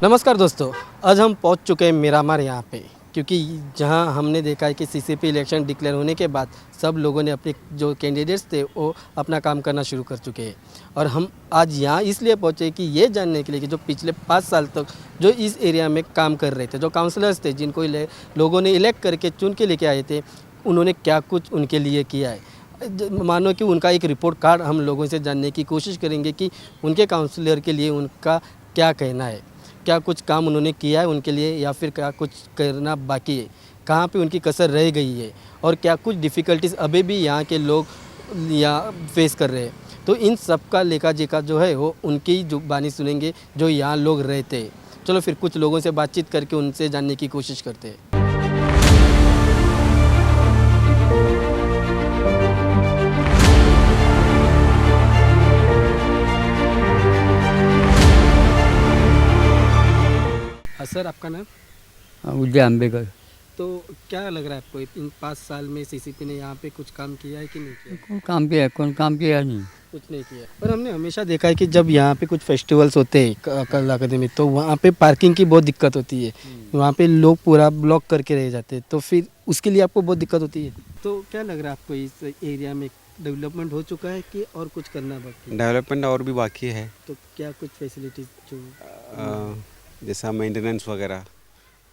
नमस्कार दोस्तों, आज हम पहुंच चुके हैं मिरामार यहाँ पे, क्योंकि जहां हमने देखा है कि सीसीपी इलेक्शन डिक्लेयर होने के बाद सब लोगों ने अपने जो कैंडिडेट्स थे वो अपना काम करना शुरू कर चुके हैं। और हम आज यहाँ इसलिए पहुँचे कि ये जानने के लिए कि जो पिछले 5 साल तक जो इस एरिया में काम कर रहे थे, जो काउंसलर्स थे जिनको लोगों ने इलेक्ट करके चुन के लेके आए थे, उन्होंने क्या कुछ उनके लिए किया है। मानो कि उनका एक रिपोर्ट कार्ड हम लोगों से जानने की कोशिश करेंगे कि उनके काउंसलर के लिए उनका क्या कहना है, क्या कुछ काम उन्होंने किया है उनके लिए या फिर क्या कुछ करना बाकी है, कहाँ पे उनकी कसर रह गई है और क्या कुछ डिफ़िकल्टीज़ अभी भी यहाँ के लोग यहाँ फेस कर रहे हैं। तो इन सब का लेखा जोखा जो है वो उनकी जुबानी सुनेंगे जो यहाँ लोग रहते हैं। चलो फिर कुछ लोगों से बातचीत करके उनसे जानने की कोशिश करते हैं। सर, आपका नाम? उदय आंबेकर। तो क्या लग रहा है आपको इन 5 साल में सीसीपी ने यहाँ पे कुछ काम किया है कि नहीं किया? कौन काम किया नहीं। कुछ नहीं किया। पर हमने हमेशा देखा है कि जब यहाँ पे कुछ फेस्टिवल्स होते हैं कला अकादमी, तो वहाँ पे पार्किंग की बहुत दिक्कत होती है। वहाँ पे लोग पूरा ब्लॉक करके रह जाते हैं, तो फिर उसके लिए आपको बहुत दिक्कत होती है। तो क्या लग रहा है आपको इस एरिया में डेवलपमेंट हो चुका है कि और कुछ करना बाकी है? डेवलपमेंट और भी बाकी है। तो क्या कुछ फैसिलिटीज जो जैसा मेंटेनेंस वगैरह,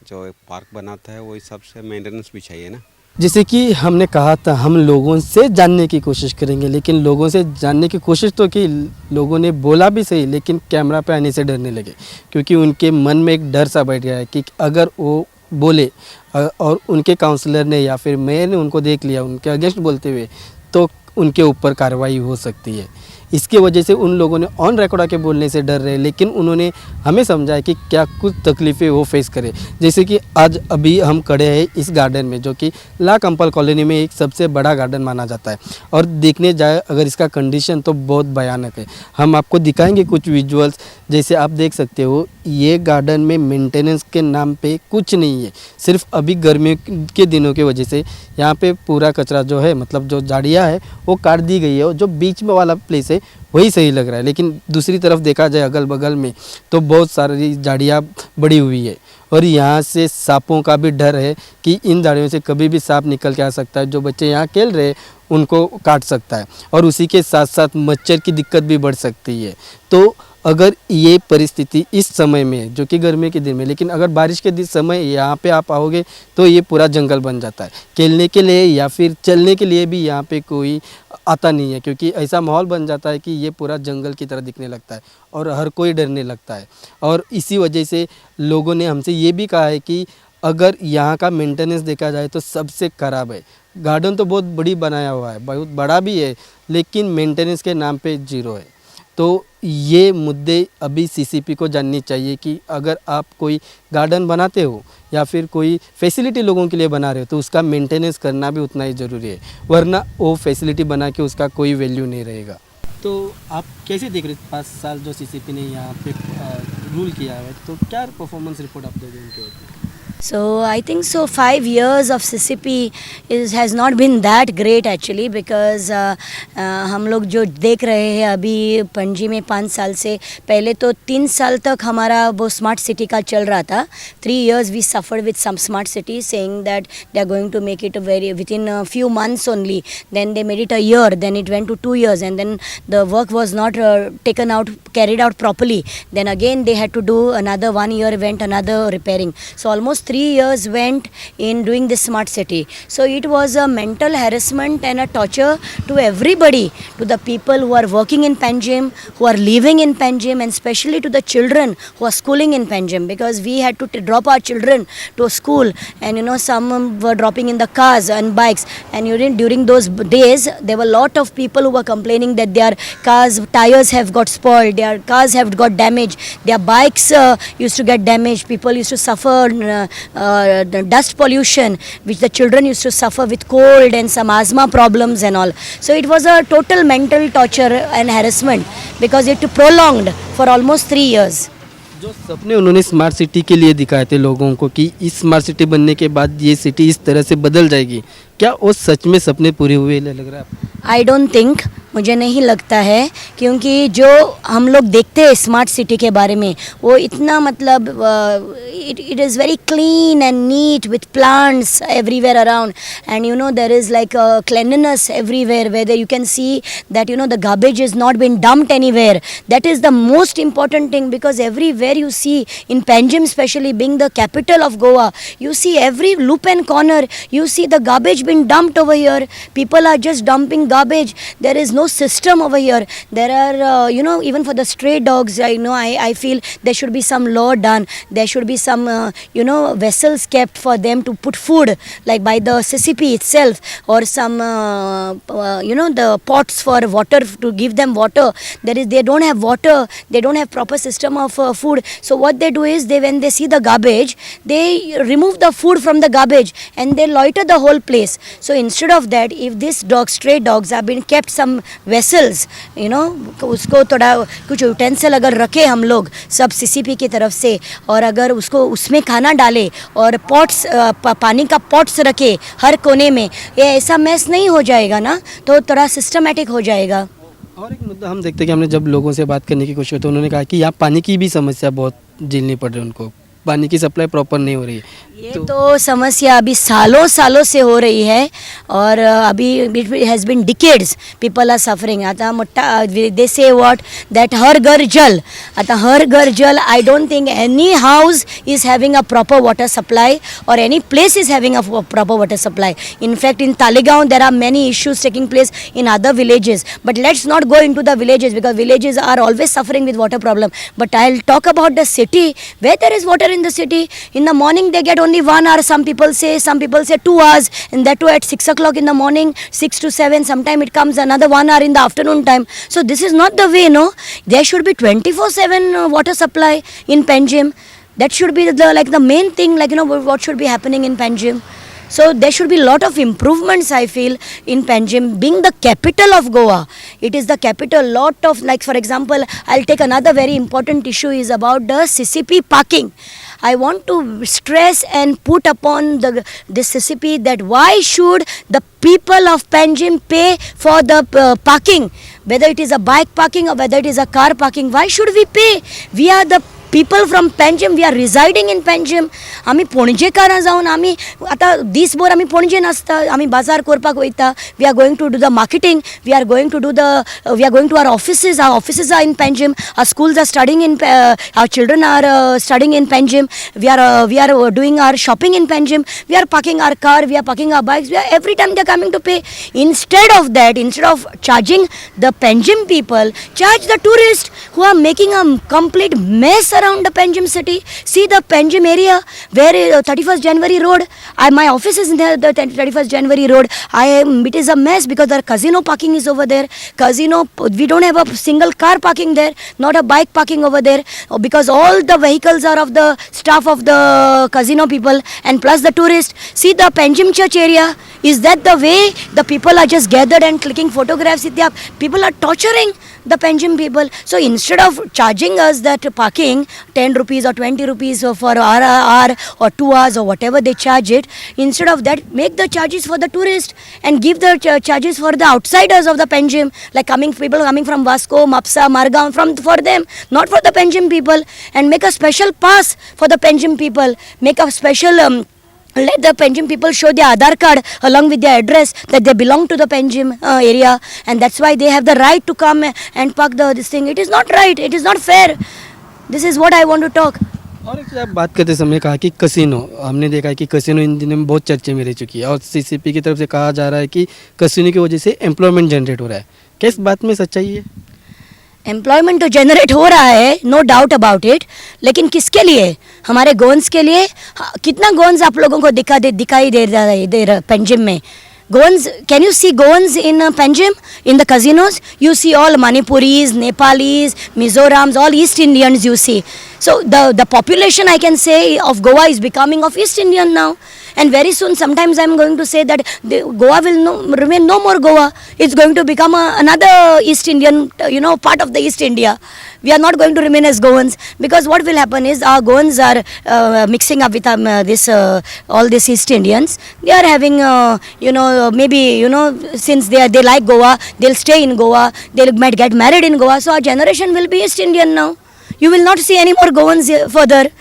जो एक पार्क बनाता है वो हिसाब से मेंटेनेंस भी चाहिए ना। जैसे कि हमने कहा था हम लोगों से जानने की कोशिश करेंगे, लेकिन लोगों से जानने की कोशिश तो की, लोगों ने बोला भी सही, लेकिन कैमरा पे आने से डरने लगे, क्योंकि उनके मन में एक डर सा बैठ गया है कि अगर वो बोले और उनके काउंसलर ने या फिर मेयर ने उनको देख लिया उनके अगेंस्ट बोलते हुए, तो उनके ऊपर कार्रवाई हो सकती है। इसकी वजह से उन लोगों ने ऑन रिकॉर्ड आके बोलने से डर रहे, लेकिन उन्होंने हमें समझाया कि क्या कुछ तकलीफ़ें वो फेस करें। जैसे कि आज अभी हम खड़े हैं इस गार्डन में, जो कि ला कंपल कॉलोनी में एक सबसे बड़ा गार्डन माना जाता है, और देखने जाए अगर इसका कंडीशन तो बहुत भयानक है। हम आपको दिखाएंगे कुछ विजुअल्स। जैसे आप देख सकते हो, ये गार्डन में मेंटेनेंस के नाम पे कुछ नहीं है। सिर्फ अभी गर्मी के दिनों की वजह से यहाँ पे पूरा कचरा जो है, मतलब जो झाड़ियाँ है वो काट दी गई है, और जो बीच में वाला प्लेस है वही सही लग रहा है। लेकिन दूसरी तरफ देखा जाए अगल बगल में तो बहुत सारी झाड़ियाँ बड़ी हुई है, और यहाँ से सांपों का भी डर है कि इन झाड़ियों से कभी भी सांप निकल के आ सकता है। जो बच्चे यहाँ खेल रहे हैं उनको काट सकता है, और उसी के साथ साथ मच्छर की दिक्कत भी बढ़ सकती है। तो अगर ये परिस्थिति इस समय में, जो कि गर्मी के दिन में, लेकिन अगर बारिश के समय यहाँ पे आप आओगे तो ये पूरा जंगल बन जाता है। खेलने के लिए या फिर चलने के लिए भी यहाँ पे कोई आता नहीं है, क्योंकि ऐसा माहौल बन जाता है कि ये पूरा जंगल की तरह दिखने लगता है और हर कोई डरने लगता है। और इसी वजह से लोगों ने हमसे ये भी कहा है कि अगर यहाँ का मेंटेनेंस देखा जाए तो सबसे ख़राब है। गार्डन तो बहुत बड़ी बनाया हुआ है, बहुत बड़ा भी है, लेकिन मेंटेनेंस के नाम पे जीरो है। तो ये मुद्दे अभी सीसीपी को जाननी चाहिए कि अगर आप कोई गार्डन बनाते हो या फिर कोई फैसिलिटी लोगों के लिए बना रहे हो तो उसका मेंटेनेंस करना भी उतना ही ज़रूरी है, वरना वो फैसिलिटी बना के उसका कोई वैल्यू नहीं रहेगा। तो आप कैसे देख रहे 5 साल जो सीसीपी ने यहाँ पे रूल किया है, तो क्या परफॉर्मेंस रिपोर्ट आप दोगे उनके ऊपर? So I think so 5 years of CCP has not been that great actually, because हम लोग जो देख रहे हैं अभी पणजी में 5 साल से, पहले तो 3 साल तक हमारा वो स्मार्ट सिटी का चल रहा था। 3 years we suffered with some smart cities saying that they are going to make it within a few months only. Then they made it a year, then it went to 2 years, and then the work was not carried out properly. Then again they had to do another 1 year, went another repairing. So almost 3 years went in doing this smart city. So it was a mental harassment and a torture to everybody, to the people who are working in Panjim, who are living in Panjim, and especially to the children who are schooling in Panjim, because we had to drop our children to school, and some were dropping in the cars and bikes, and during those days there were a lot of people who were complaining that their cars tires have got spoiled, their cars have got damaged, their bikes used to get damaged, people used to suffer the dust pollution, which the children used to suffer with cold and some asthma problems and all. So it was a total mental torture and harassment, because it prolonged for almost 3 years. जो सपने उन्होंने smart city के लिए दिखाए थे लोगों को कि इस स्मार्ट सिटी बनने के बाद ये सिटी इस तरह से बदल जाएगी, क्या वो सच में सपने पूरे हुए लग रहा है आपको? I don't think मुझे नहीं लगता है, क्योंकि जो हम लोग देखते हैं स्मार्ट सिटी के बारे में वो इतना मतलब it is very clean and neat with plants everywhere around, and you know there is like a cleanliness everywhere where you can see that you know the garbage is not been dumped anywhere. That is the most important thing, because everywhere you see in Panjim, especially being the capital of Goa, you see every loop and corner you see the garbage being dumped over here. People are just dumping garbage. There is no system over here. There are you know, even for the stray dogs, I feel there should be some law done. There should be some you know, vessels kept for them to put food, like by the CCP itself, or some you know, the pots for water, to give them water. They don't have water, they don't have proper system of food. So what they do is, when they see the garbage, they remove the food from the garbage and they loiter the whole place. So instead of that, if these dogs, stray dogs, have been kept some vessels, you know, उसको थोड़ा कुछ utensil अगर रखे हम लोग सब CCP की तरफ से, और अगर उसको उसमें खाना डाले और पॉट्स पानी का पॉट्स रखे हर कोने में, ये ऐसा मैस नहीं हो जाएगा ना, तो थोड़ा सिस्टमेटिक हो जाएगा. और एक मुद्दा हम देखते हैं कि हमने जब लोगों से बात करने की कोशिश की तो उन्होंने कहा कि यहाँ पानी की भी समस्या बहुत झेलनी पड़ रही है उनको, पानी की सप्लाई प्रॉपर नहीं हो रही है. ये तो समस्या अभी सालों सालों से हो रही है, और अभी it has been decades people are suffering. आता मोठा दे से व्हाट दैट हर घर जल. आता Har Ghar Jal, I don't think any house is having a proper water supply और any place is having a proper water supply. In fact, in Talegaon there are many issues taking place in other villages, but let's not go into the villages because villages are always suffering with water problem. But I'll talk about the city, where there is water in the city. In the morning they get only 1 hour, some people say 2 hours, and that too at 6 o'clock in the morning, 6 to 7. Sometime it comes another 1 hour in the afternoon time. So this is not the way, no. There should be 24/7 water supply in Panjim. That should be the main thing, like, you know, what should be happening in Panjim. So there should be a lot of improvements, I feel, in Panjim, being the capital of Goa. It is the capital. Lot of, like, for example, I'll take another very important issue is about the CCP parking. I want to stress and put upon this CCP that why should the people of Panjim pay for the parking, whether it is a bike parking or whether it is a car parking. Why should we pay? We are the people from Panjim, we are residing in Panjim. आम्ही पणजेकारां जावन आम्ही आता दिसभर आम्ही पणजेन आसता, आम्ही बाजार करपाक वयता. We are going to do the marketing, we are going to our offices. Our offices are in Panjim. Our schools are studying in our children are studying in Panjim. We are doing our shopping in Panjim. We are parking our car, we are parking our bikes. Every time they are coming to pay. Instead of that, instead of charging the Panjim people, charge the tourists who are making a complete mess around the Panjim city. See the Panjim area where 31st January road, my office is in the 31st January road. It is a mess because the casino parking is over there. Casino, we don't have a single car parking there, not a bike parking over there, because all the vehicles are of the staff of the casino people and plus the tourists. See the Panjim church area. Is that the way the people are just gathered and clicking photographs? People are torturing the Panjim people. So instead of charging us that parking 10 rupees or 20 rupees for hour or 2 hours or whatever they charge it, instead of that, make the charges for the tourist and give the charges for the outsiders of the Panjim, like people coming from Vasco, Mapsa, Margaon, for them, not for the Panjim people. And make a special pass for the Panjim people. Make a special let the Panjim people show their Aadhaar card along with their address that they belong to the Panjim area, and that's why they have the right to come and park this thing. It is not right. It is not fair. This is what I want to talk. और एक आप बात करते समय कहा कि casino, हमने देखा है कि कसिनो इन दिनों में बहुत चर्चे में रह चुकी है और सीसीपी की तरफ से कहा जा रहा है कि कसिनो की वजह से एम्प्लॉयमेंट जनरेट हो रहा है. क्या इस बात में सच्चाई है? एम्प्लॉयमेंट तो जनरेट हो रहा है, नो डाउट अबाउट इट, लेकिन किसके लिए? हमारे गोन्स के लिए. कितना गोन्स आप लोगों को दिखाई दे रहा है पंजिम में? Goans, can you see Goans in Panjim, in the casinos? You see all Manipuris, Nepalis, Mizorams, all East Indians you see. So the population, I can say, of Goa is becoming of East Indian now. And very soon, sometimes I'm going to say that Goa will remain no more Goa. It's going to become another East Indian, part of the East India. We are not going to remain as Goans, because what will happen is our Goans are mixing up with all these East Indians. They are having, maybe, since they like Goa, they'll stay in Goa, they might get married in Goa. So our generation will be East Indian now. You will not see any more Goans further.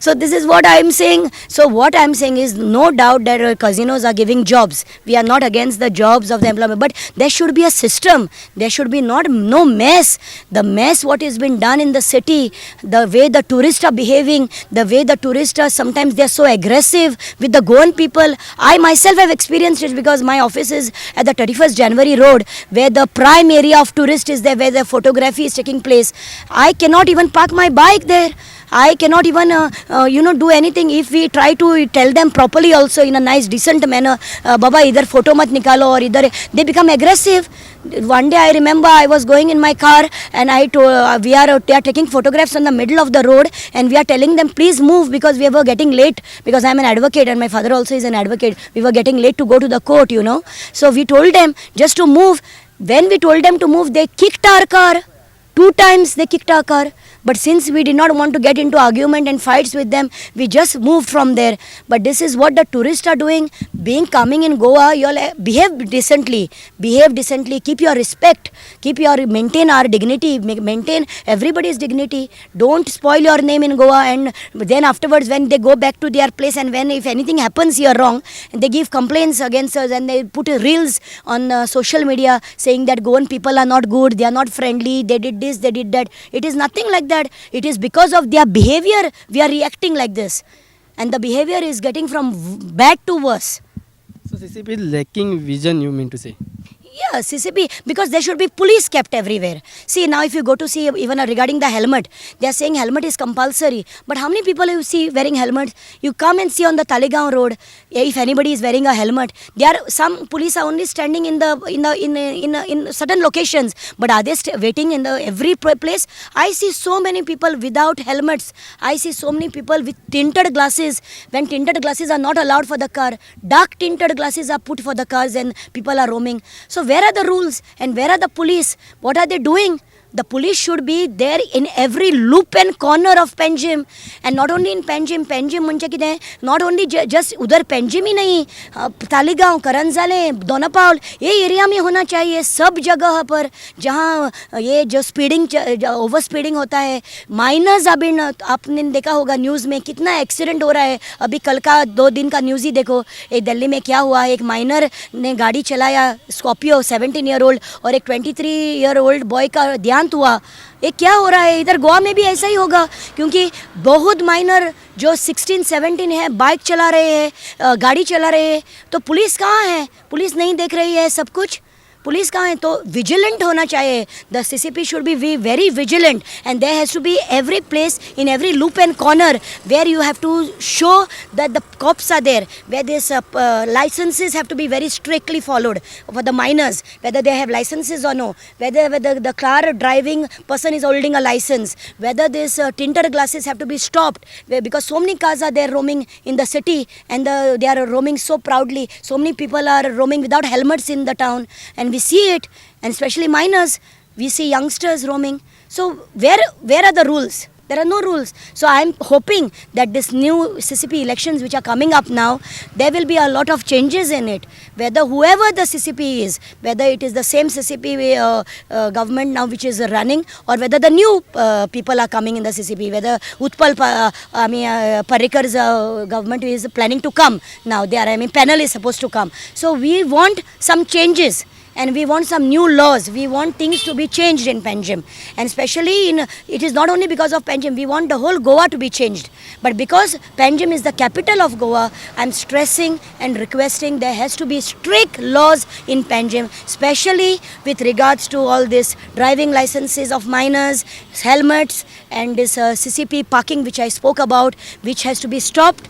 So this is what I am saying. So what I am saying is, no doubt that casinos are giving jobs. We are not against the jobs of the employment, but there should be a system. There should be no mess. The mess what has been done in the city, the way the tourists are behaving, the way the tourists are, sometimes they are so aggressive with the Goan people. I myself have experienced it, because my office is at the 31st January road, where the prime area of tourists is there, where the photography is taking place. I cannot even park my bike there. I cannot even, do anything. If we try to tell them properly also in a nice, decent manner, Baba, idhar photo mat nikalo, or idhar, they become aggressive. One day I remember I was going in my car, and they are taking photographs on the middle of the road, and we are telling them, please move, because we were getting late, because I am an advocate and my father also is an advocate. We were getting late to go to the court, So we told them just to move. When we told them to move, they kicked our car. 2 times they kicked our car. But since we did not want to get into argument and fights with them, we just moved from there. But this is what the tourists are doing. Coming in Goa, you all behave decently. Behave decently. Keep your respect. Maintain our dignity. Maintain everybody's dignity. Don't spoil your name in Goa. And then afterwards, when they go back to their place, and if anything happens here wrong, they give complaints against us, and they put reels on social media saying that Goan people are not good, they are not friendly, they did this, they did that. It is nothing like that. It is because of their behavior we are reacting like this, and the behavior is getting from bad to worse. So CCP is lacking vision, you mean to say? Yeah, CCP, because there should be police kept everywhere. See, now if you go to see, even regarding the helmet, they are saying helmet is compulsory. But how many people you see wearing helmets? You come and see on the Talegaon road, if anybody is wearing a helmet, some police are only standing in certain locations. But are they waiting in every place? I see so many people without helmets. I see so many people with tinted glasses. When tinted glasses are not allowed for the car, dark tinted glasses are put for the cars, and people are roaming. So where are the rules, and where are the police? What are they doing? The police should be there in every loop and corner of Panjim, and not only in Panjim म्हणजे किती आहे, not only just उधर Panjim ही नहीं, तालीगांव, करंजाले, दोनापावल, ये area में होना चाहिए, सब जगह पर जहाँ ये जो ओवर स्पीडिंग होता है. माइनर्स अभी आपने देखा होगा न्यूज़ में कितना एक्सीडेंट हो रहा है. अभी कल का 2 दिन का न्यूज़ ही देखो, एक दिल्ली में क्या हुआ. एक माइनर ने गाड़ी चलाया, स्कॉर्पियो, 17 ईयर ओल्ड, और एक 23 ईयर ओल्ड बॉय का देहांत हुआ. ये क्या हो रहा है? इधर गोवा में भी ऐसा ही होगा, क्योंकि बहुत माइनर जो 16-17 है बाइक चला रहे हैं, गाड़ी चला रहे हैं. तो पुलिस कहाँ है? पुलिस नहीं देख रही है सब कुछ. पुलिस कहाँ है? तो विजिलेंट होना चाहिए. The CCP should be very vigilant, and there has to be every place in every loop and corner where you have to show that the cops are there, where this licenses have to be very strictly followed for the minors, whether they have licenses or no, whether the car driving person is holding a license, whether this tinted glasses have to be stopped, because so many cars are there roaming in the city, and they are roaming so proudly. So many people are roaming without helmets in the town, and we see it, and especially minors, we see youngsters roaming. So where are the rules? There are no rules. So I am hoping that this new CCP elections which are coming up now, there will be a lot of changes in it. Whether whoever the CCP is, whether it is the same CCP government now which is running, or whether the new people are coming in the CCP, whether Utpal Parrikar's government is planning to come now. Panel is supposed to come. So we want some changes. And we want some new laws. We want things to be changed in Panjim. And especially it is not only because of Panjim, we want the whole Goa to be changed. But because Panjim is the capital of Goa, I'm stressing and requesting there has to be strict laws in Panjim, especially with regards to all this driving licenses of minors, helmets, and this CCP parking which I spoke about, which has to be stopped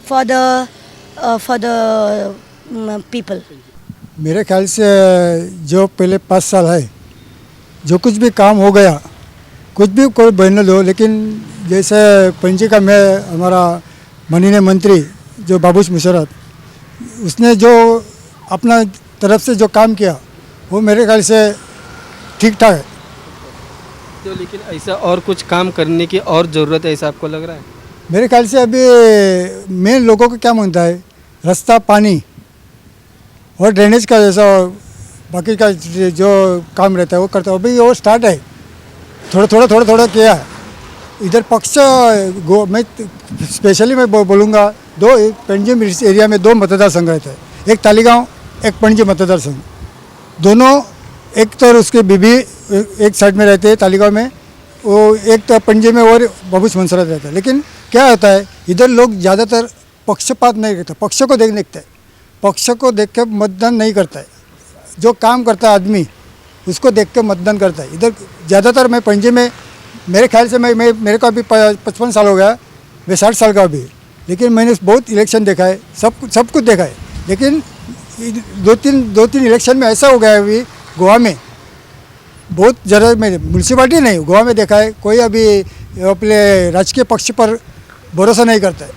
for the people. मेरे ख्याल से जो पहले 5 साल है, जो कुछ भी काम हो गया, कुछ भी कोई बहन लो, लेकिन जैसे पंजी का मैं हमारा माननीय मंत्री जो बाबूश मुशर्रफ उसने जो अपना तरफ से जो काम किया वो मेरे ख्याल से ठीक ठाक है। तो लेकिन ऐसा और कुछ काम करने की और ज़रूरत है ऐसा आपको लग रहा है? मेरे ख्याल से अभी मेन लोगों को क्या मानता है, रास्ता, पानी और ड्रेनेज का जैसा बाकी का जो काम रहता है वो करता है। अभी वो स्टार्ट है, थोड़ा थोड़ा किया है। इधर पक्ष मैं स्पेशली मैं बोलूँगा, दो पंजिम एरिया में दो मतदार संघ रहते हैं, एक तालीगांव, एक पंजिम मतदार संघ। दोनों एक तो उसके बीबी एक साइड में रहते हैं तालीगांव में, वो एक तो पंजे में और बबूस मंसरात रहता है। लेकिन क्या होता है, इधर लोग ज़्यादातर पक्षपात नहीं करते, पक्ष को देखते हैं, पक्ष को देख के मतदान नहीं करता है। जो काम करता है आदमी उसको देख के मतदान करता है। इधर ज़्यादातर मैं पंजे में मेरे ख्याल से मैं मेरे को अभी 55 साल हो गया, मैं 60 साल का अभी, लेकिन मैंने बहुत इलेक्शन देखा है, सब कुछ देखा है। लेकिन दो तीन इलेक्शन में ऐसा हो गया है अभी गोवा में, बहुत ज़्यादा मैं म्यूनसिपाल्टी नहीं गोवा में देखा है, कोई अभी अपने राजकीय पक्ष पर भरोसा नहीं करता है।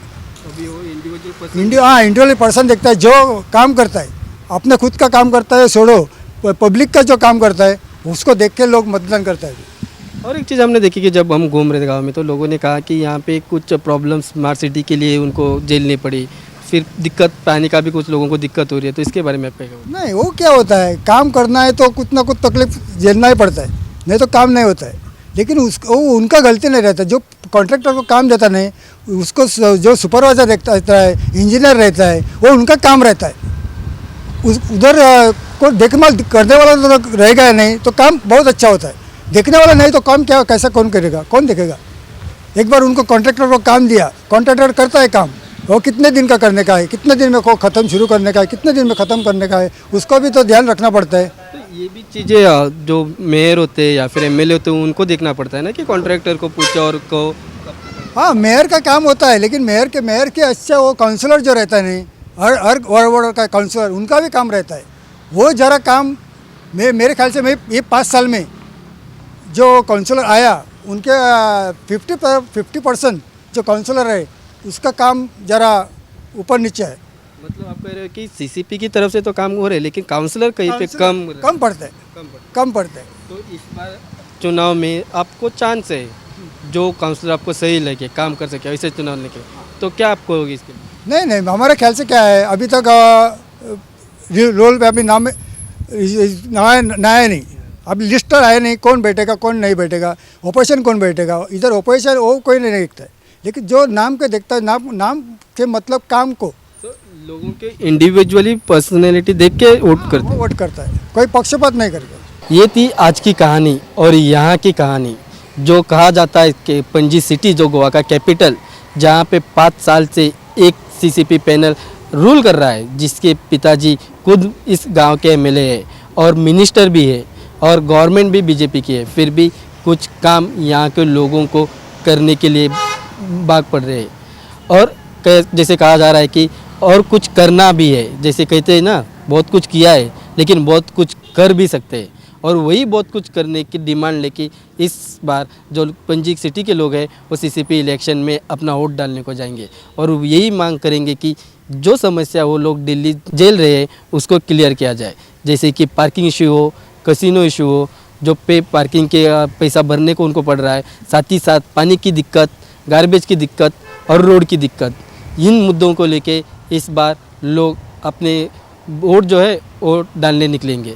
अभी वो इंडिविजुअल पर्सन देखता है, जो काम करता है अपने खुद का काम करता है, छोड़ो पब्लिक का जो काम करता है उसको देख के लोग मतदान करता है। और एक चीज़ हमने देखी कि जब हम घूम रहे थे गाँव में तो लोगों ने कहा कि यहाँ पे कुछ प्रॉब्लम्स स्मार्ट सिटी के लिए उनको झेलनी पड़ी, फिर दिक्कत पानी का भी कुछ लोगों को दिक्कत हो रही है, तो इसके बारे में आप क्या कहोगे? नहीं, वो क्या होता है, काम करना है तो कुछ ना कुछ तकलीफ झेलना ही पड़ता है, नहीं तो काम नहीं होता है। लेकिन वो उनका गलती नहीं रहता, जो कॉन्ट्रैक्टर को काम देता नहीं उसको जो सुपरवाइजर रहता है, इंजीनियर रहता है, वो उनका काम रहता है। उधर कोई देखभाल करने वाला तो रहेगा नहीं तो काम बहुत अच्छा होता है, देखने वाला नहीं तो काम क्या कैसा कौन करेगा, कौन देखेगा। एक बार उनको कॉन्ट्रैक्टर को काम दिया, कॉन्ट्रैक्टर करता है काम, वो कितने दिन का करने का है, कितने दिन में को ख़त्म शुरू करने का है, कितने दिन में ख़त्म करने का है, उसको भी तो ध्यान रखना पड़ता है। तो ये भी चीज़ें जो मेयर होते हैं या फिर एमएलए होते हैं उनको देखना पड़ता है ना कि कॉन्ट्रैक्टर को पूछो और को। हाँ, मेयर का काम होता है, लेकिन मेयर के अच्छा वो काउंसलर जो रहता है नहीं, हर वार्ड का काउंसलर, उनका भी काम रहता है। वो ज़रा काम मेरे ख्याल से मैं ये 5 साल में जो काउंसलर आया उनके 50% जो काउंसलर है उसका काम ज़रा ऊपर नीचे है। मतलब आप कह रहे हो कि सीसीपी की तरफ से तो काम हो रहे हैं लेकिन काउंसलर कहीं पे कम पड़ता है, कम पड़ता है। तो इस बार चुनाव में आपको चांस है जो काउंसलर आपको सही लगे, काम कर सके, ऐसे चुनाव लेके, तो क्या आपको होगी इसके लिए? नहीं, हमारे ख्याल से क्या है, अभी तक रोल पे अभी नाम नया नहीं, अभी लिस्ट आया नहीं, कौन बैठेगा कौन नहीं बैठेगा, ऑपोजिशन कौन बैठेगा। इधर ऑपोजिशन वो कोई नहीं देखता है, लेकिन जो नाम के देखता है, नाम के मतलब काम को, तो लोगों के इंडिविजुअली पर्सनैलिटी देख के वोट करते वो वोट करता है, कोई पक्षपात नहीं करता। ये थी आज की कहानी और यहाँ की कहानी। जो कहा जाता है कि पणजी सिटी जो गोवा का कैपिटल, जहाँ पे 5 साल से एक सीसीपी पैनल रूल कर रहा है, जिसके पिताजी खुद इस गांव के एमएलए है और मिनिस्टर भी है और गवर्नमेंट भी बीजेपी की है, फिर भी कुछ काम यहाँ के लोगों को करने के लिए भाग पड़ रहे हैं। और जैसे कहा जा रहा है कि और कुछ करना भी है, जैसे कहते हैं ना, बहुत कुछ किया है लेकिन बहुत कुछ कर भी सकते हैं, और वही बहुत कुछ करने की डिमांड लेके इस बार जो पणजी सिटी के लोग हैं वो सीसीपी इलेक्शन में अपना वोट डालने को जाएंगे और यही मांग करेंगे कि जो समस्या वो लोग दिल्ली झेल रहे हैं उसको क्लियर किया जाए, जैसे कि पार्किंग इशू हो, कसिनो इशू हो, जो पार्किंग के पैसा भरने को उनको पड़ रहा है, साथ ही साथ पानी की दिक्कत, गार्बेज की दिक्कत और रोड की दिक्कत। इन मुद्दों को लेके इस बार लोग अपने वोट जो है वो डालने निकलेंगे।